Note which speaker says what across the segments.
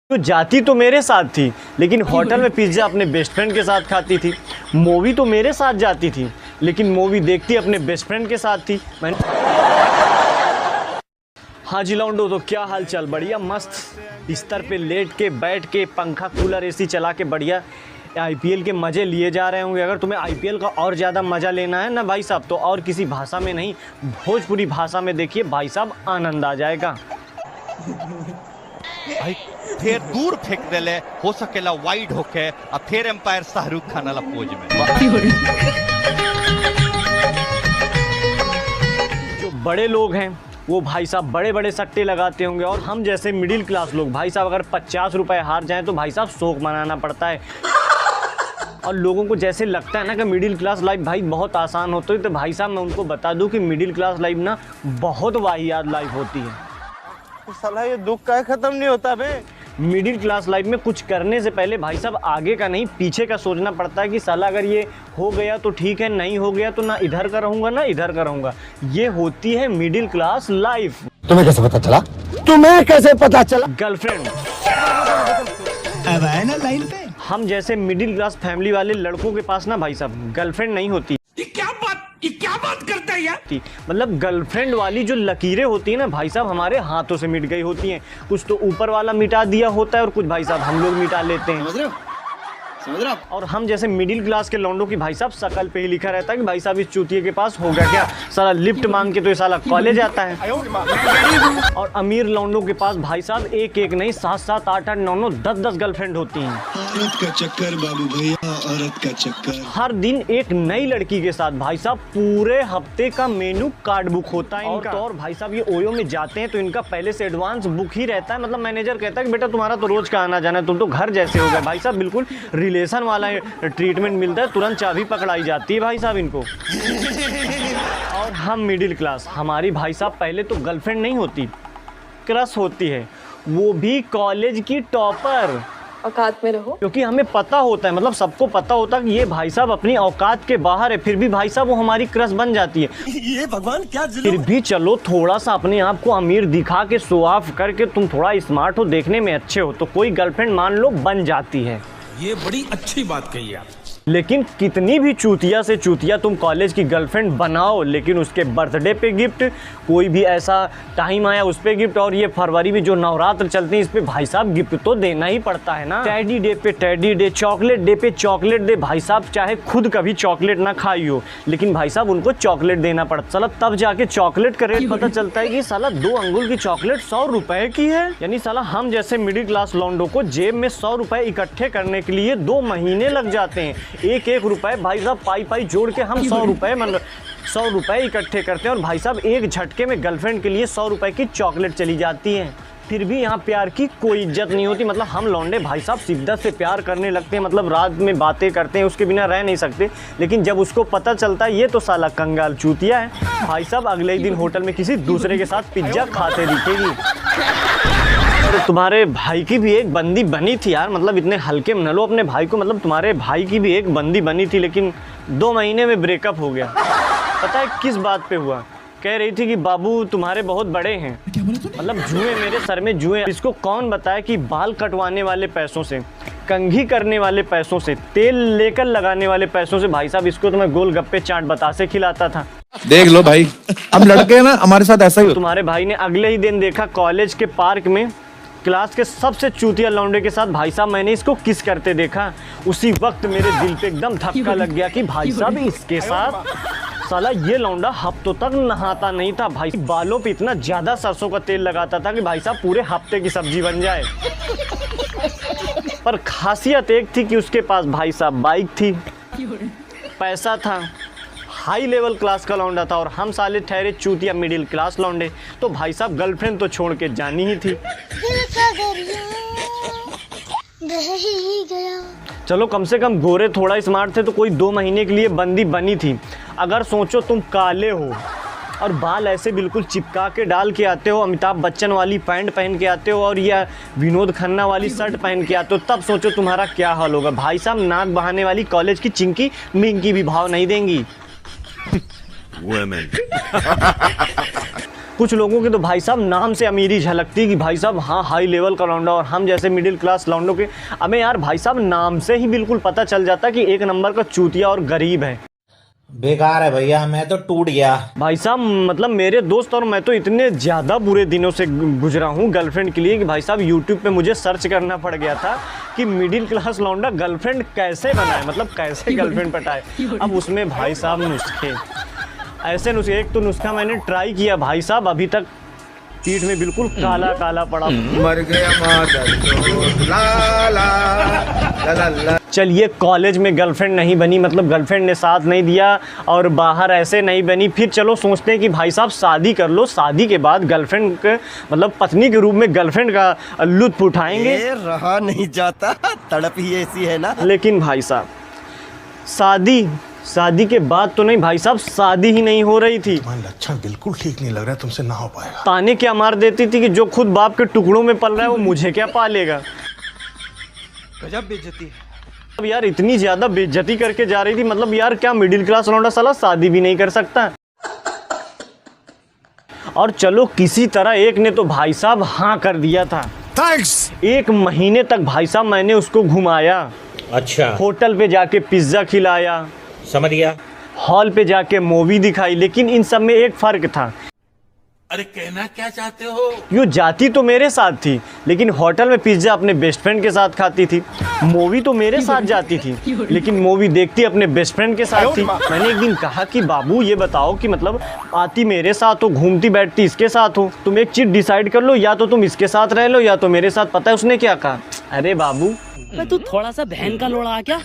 Speaker 1: तो जाती तो मेरे साथ थी, लेकिन होटल में पिज्ज़ा अपने बेस्ट फ्रेंड के साथ खाती थी। मूवी तो मेरे साथ जाती थी, लेकिन मूवी देखती अपने बेस्ट फ्रेंड के साथ थी। मैंने हाँ जी लौंडो, तो क्या हाल चाल? बढ़िया मस्त बिस्तर पे लेट के बैठ के पंखा कूलर एसी चला के बढ़िया आईपीएल के मज़े लिए जा रहे होंगे। अगर तुम्हें आईपीएल का और ज़्यादा मज़ा लेना है ना भाई साहब, तो और किसी भाषा में नहीं, भोजपुरी भाषा में देखिए भाई साहब, आनंद आ जाएगा।
Speaker 2: भाई फिर दूर फेंक देले हो सकेला वाइड होके और फिर एम्पायर शाहरुख खान वाला पोज में।
Speaker 1: जो बड़े लोग हैं वो भाई साहब बड़े बड़े सट्टे लगाते होंगे, और हम जैसे मिडिल क्लास लोग भाई साहब अगर 50 रुपए हार जाएं तो भाई साहब शोक मनाना पड़ता है। और लोगों को जैसे लगता है ना कि मिडिल क्लास लाइफ भाई बहुत आसान होती है, तो भाई साहब मैं उनको बता दूं कि मिडिल क्लास लाइफ ना बहुत वाहियात लाइफ होती है।
Speaker 3: तो साला ये दुख का खत्म नहीं होता बे।
Speaker 1: मिडिल क्लास लाइफ में कुछ करने से पहले भाई साहब आगे का नहीं पीछे का सोचना पड़ता है कि साला अगर ये हो गया तो ठीक है, नहीं हो गया तो ना इधर का रहूँगा ना इधर का रहूँगा। ये होती है मिडिल क्लास लाइफ।
Speaker 4: तुम्हें कैसे पता चला? तुम्हें कैसे पता चला?
Speaker 1: गर्लफ्रेंड
Speaker 4: अब आए ना लाइन पे।
Speaker 1: हम जैसे मिडिल क्लास फैमिली वाले लड़कों के पास ना भाई साहब गर्लफ्रेंड नहीं होती।
Speaker 4: ये क्या बात करता है यार?
Speaker 1: मतलब गर्लफ्रेंड वाली जो लकीरें होती है ना भाई साहब हमारे हाथों से मिट गई होती हैं। कुछ तो ऊपर वाला मिटा दिया होता है और कुछ भाई साहब हम लोग मिटा लेते हैं।
Speaker 4: समझ रहे हो?
Speaker 1: और हम जैसे मिडिल क्लास के लौंडों की भाई साहब शकल पे ही लिखा रहता है कि भाई साहब इस चूतिए के पास होगा क्या, साला लिफ्ट मांग के तो ये साला कॉलेज आता है। और अमीर लौंडों के पास भाई साहब एक एक नहीं 7-7, 8-8, 9-9, 10-10 गर्लफ्रेंड होती हैं।
Speaker 5: औरत का चक्कर बाबू भैया, औरत का चक्कर।
Speaker 1: हर दिन एक नई लड़की के साथ भाई साहब पूरे हफ्ते का मेनू कार्ड बुक होता है इनका। और भाई साहब ये ओयो में जाते हैं तो इनका पहले से एडवांस बुक ही रहता है। मतलब मैनेजर कहता है कि बेटा तुम्हारा तो रोज का आना जाना है, तुम तो घर जैसे हो गए। भाई साहब बिल्कुल रिलेशन वाला ट्रीटमेंट मिलता है, तुरंत चाबी पकड़ाई जाती है भाई साहब इनको। और हम मिडिल क्लास, हमारी भाई साहब पहले तो गर्लफ्रेंड नहीं होती, क्रश होती है, वो भी कॉलेज की टॉपर।
Speaker 6: औकात में रहो,
Speaker 1: क्योंकि हमें पता होता है, मतलब सबको पता होता है कि ये भाई साहब अपनी औकात के बाहर है, फिर भी भाई साहब वो हमारी क्रश बन जाती है।
Speaker 4: ये भगवान क्या
Speaker 1: फिर भी चलो थोड़ा सा अपने आप को अमीर दिखा के शो ऑफ करके तुम थोड़ा स्मार्ट हो, देखने में अच्छे हो, तो कोई गर्लफ्रेंड मान लो बन जाती है।
Speaker 4: ये बड़ी अच्छी बात कही आप।
Speaker 1: लेकिन कितनी भी चूतिया से चूतिया तुम कॉलेज की गर्लफ्रेंड बनाओ, लेकिन उसके बर्थडे पे गिफ्ट, कोई भी ऐसा टाइम आया उस पे गिफ्ट, और ये फरवरी में जो नवरात्र चलते हैं इस पे भाई साहब गिफ्ट तो देना ही पड़ता है ना। टेडी डे पे टेडी डे, चॉकलेट डे पे चॉकलेट डे। भाई साहब चाहे खुद कभी चॉकलेट ना खाई हो, लेकिन भाई साहब उनको चॉकलेट देना पड़ता। साला तब जाके चॉकलेट का रेट पता चलता है कि साला 2 अंगुल की चॉकलेट 100 रुपए की है। यानी साला हम जैसे मिडिल क्लास लौंडों को जेब में 100 रुपए इकट्ठे करने के लिए 2 महीने लग जाते हैं। एक रुपए भाई साहब पाई जोड़ के हम 100 रुपए इकट्ठे करते हैं, और भाई साहब एक झटके में गर्लफ्रेंड के लिए 100 रुपए की चॉकलेट चली जाती है। फिर भी यहाँ प्यार की कोई इज्जत नहीं होती। मतलब हम लौंडे भाई साहब शिद्दत से प्यार करने लगते हैं, मतलब रात में बातें करते हैं, उसके बिना रह नहीं सकते। लेकिन जब उसको पता चलता है ये तो साला कंगाल चूतिया है, भाई साहब अगले ही दिन होटल में किसी दूसरे के साथ पिज्जा खाते दिखेगी। तो तुम्हारे भाई की भी एक बंदी बनी थी यार, मतलब इतने हल्के में न लो अपने भाई को। मतलब तुम्हारे भाई की भी एक बंदी बनी थी, लेकिन 2 महीने में ब्रेकअप हो गया। पता है किस बात पे हुआ? कह रही थी कि बाबू तुम्हारे बहुत बड़े हैं। मतलब जुए, मेरे सर में जुए। इसको कौन बताया कि बाल कटवाने वाले पैसों से, कंघी करने वाले पैसों से, तेल लेकर लगाने वाले पैसों से भाई साहब इसको तो मैं गोलगप्पे चाट बतासे खिलाता था।
Speaker 7: देख लो भाई, हम लड़के हैं ना, हमारे साथ ऐसा ही।
Speaker 1: तुम्हारे भाई ने अगले ही दिन देखा कॉलेज के पार्क में क्लास के सबसे चूतिया लौंडे के साथ भाई साहब मैंने इसको किस करते देखा। उसी वक्त मेरे दिल पे एकदम धक्का लग गया कि भाई साहब इसके साथ साला ये लौंडा हफ्तों तक नहाता नहीं था। भाई बालों पे इतना ज्यादा सरसों का तेल लगाता था कि भाई साहब पूरे हफ्ते की सब्जी बन जाए। पर खासियत एक थी कि उसके पास भाई साहब बाइक थी, पैसा था, हाई लेवल क्लास का लौंडा था, और हम साले ठहरे चूतिया मिडिल क्लास लौंडे। तो भाई साहब गर्लफ्रेंड तो छोड़ के जानी ही थी। चलो कम से कम गोरे थोड़ा स्मार्ट थे तो कोई 2 महीने के लिए बंदी बनी थी। अगर सोचो तुम काले हो और बाल ऐसे बिल्कुल चिपका के डाल के आते हो, अमिताभ बच्चन वाली पैंट पहन के आते हो, और या विनोद खन्ना वाली शर्ट पहन के आते हो, तब सोचो तुम्हारा क्या हाल होगा। भाई साहब नाक बहाने वाली कॉलेज की चिंकी मिंकी भी भाव नहीं देंगी। कुछ लोगों के तो भाई साहब नाम से अमीरी झलकती कि भाई साहब हाँ हाई लेवल का लौंडा, और हम जैसे मिडिल क्लास लौंडों के हमें यार भाई साहब नाम से ही बिल्कुल पता चल जाता कि एक नंबर का चूतिया और गरीब है।
Speaker 6: बेकार है भैया, मैं तो टूट गया
Speaker 1: भाई साहब मतलब मेरे दोस्त और मैं तो इतने ज़्यादा बुरे दिनों से गुजरा हूँ गर्लफ्रेंड के लिए कि भाई साहब यूट्यूब पे मुझे सर्च करना पड़ गया था कि मिडिल क्लास लौंडा गर्लफ्रेंड कैसे बनाए, मतलब कैसे गर्लफ्रेंड पटाए। अब उसमें भाई साहब नुस्खे, ऐसे नुस्खे, एक तो नुस्खा मैंने ट्राई किया भाई साहब, अभी तक पीठ में बिल्कुल काला काला पड़ा।
Speaker 7: मर गया
Speaker 1: चलिए कॉलेज में गर्लफ्रेंड नहीं बनी, मतलब गर्लफ्रेंड ने साथ नहीं दिया और बाहर ऐसे नहीं बनी, फिर चलो सोचते हैं कि भाई साहब शादी कर लो, शादी के बाद गर्लफ्रेंड के मतलब पत्नी के रूप में गर्लफ्रेंड का लुत्फ उठाएंगे।
Speaker 3: रहा नहीं जाता, तड़प ही ऐसी है ना।
Speaker 1: लेकिन भाई साहब शादी के बाद तो नहीं भाई साहब, शादी ही नहीं हो रही थी।
Speaker 4: लक्षण बिल्कुल ठीक नहीं लग रहा है, तुमसे ना हो पाएगा।
Speaker 1: ताने क्या मार देती थी कि जो खुद बाप के टुकड़ों में पल रहा है वो मुझे क्या पालेगा।
Speaker 2: गजब बेइज्जती है।
Speaker 1: अब यार इतनी ज़्यादा बेइज्जती करके जा रही थी, मतलब यार क्या मिडिल क्लास लौंडा साला शादी भी नहीं कर सकता। और चलो किसी तरह एक ने तो भाई साहब हाँ कर दिया था।
Speaker 4: थैंक्स।
Speaker 1: 1 महीने तक भाई साहब मैंने उसको घुमाया,
Speaker 6: अच्छा
Speaker 1: होटल पे जाके पिज्ज़ा खिलाया,
Speaker 6: समझ गया,
Speaker 1: हॉल पे जाके मूवी दिखाई, लेकिन इन सब में एक फ़र्क था।
Speaker 4: अरे कहना क्या चाहते हो?
Speaker 1: यो जाती तो मेरे साथ थी, लेकिन होटल में पिज्ज़ा अपने बेस्ट फ्रेंड के साथ खाती थी। मूवी तो मेरे साथ जाती थी, लेकिन मूवी देखती अपने बेस्ट फ्रेंड के साथ थी। मैंने एक दिन कहा कि बाबू ये बताओ कि मतलब आती मेरे साथ हो, घूमती बैठती इसके साथ हो, तुम एक चीज़ डिसाइड कर लो, या तो तुम इसके साथ रह लो या तो मेरे साथ। पता है उसने क्या कहा? अरे बाबू
Speaker 8: तू थोड़ा सा बहन का लोड़ा क्या।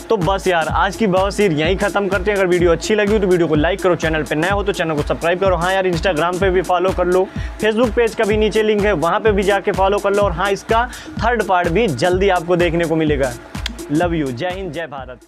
Speaker 1: तो बस यार आज की बवासीर यहीं ख़त्म करते हैं। अगर वीडियो अच्छी लगी हो तो वीडियो को लाइक करो, चैनल पे नया हो तो चैनल को सब्सक्राइब करो। हाँ यार इंस्टाग्राम पे भी फॉलो कर लो, फेसबुक पेज का भी नीचे लिंक है, वहाँ पे भी जाके फॉलो कर लो। और हाँ इसका 3rd पार्ट भी जल्दी आपको देखने को मिलेगा। लव यू, जय हिंद, जय भारत।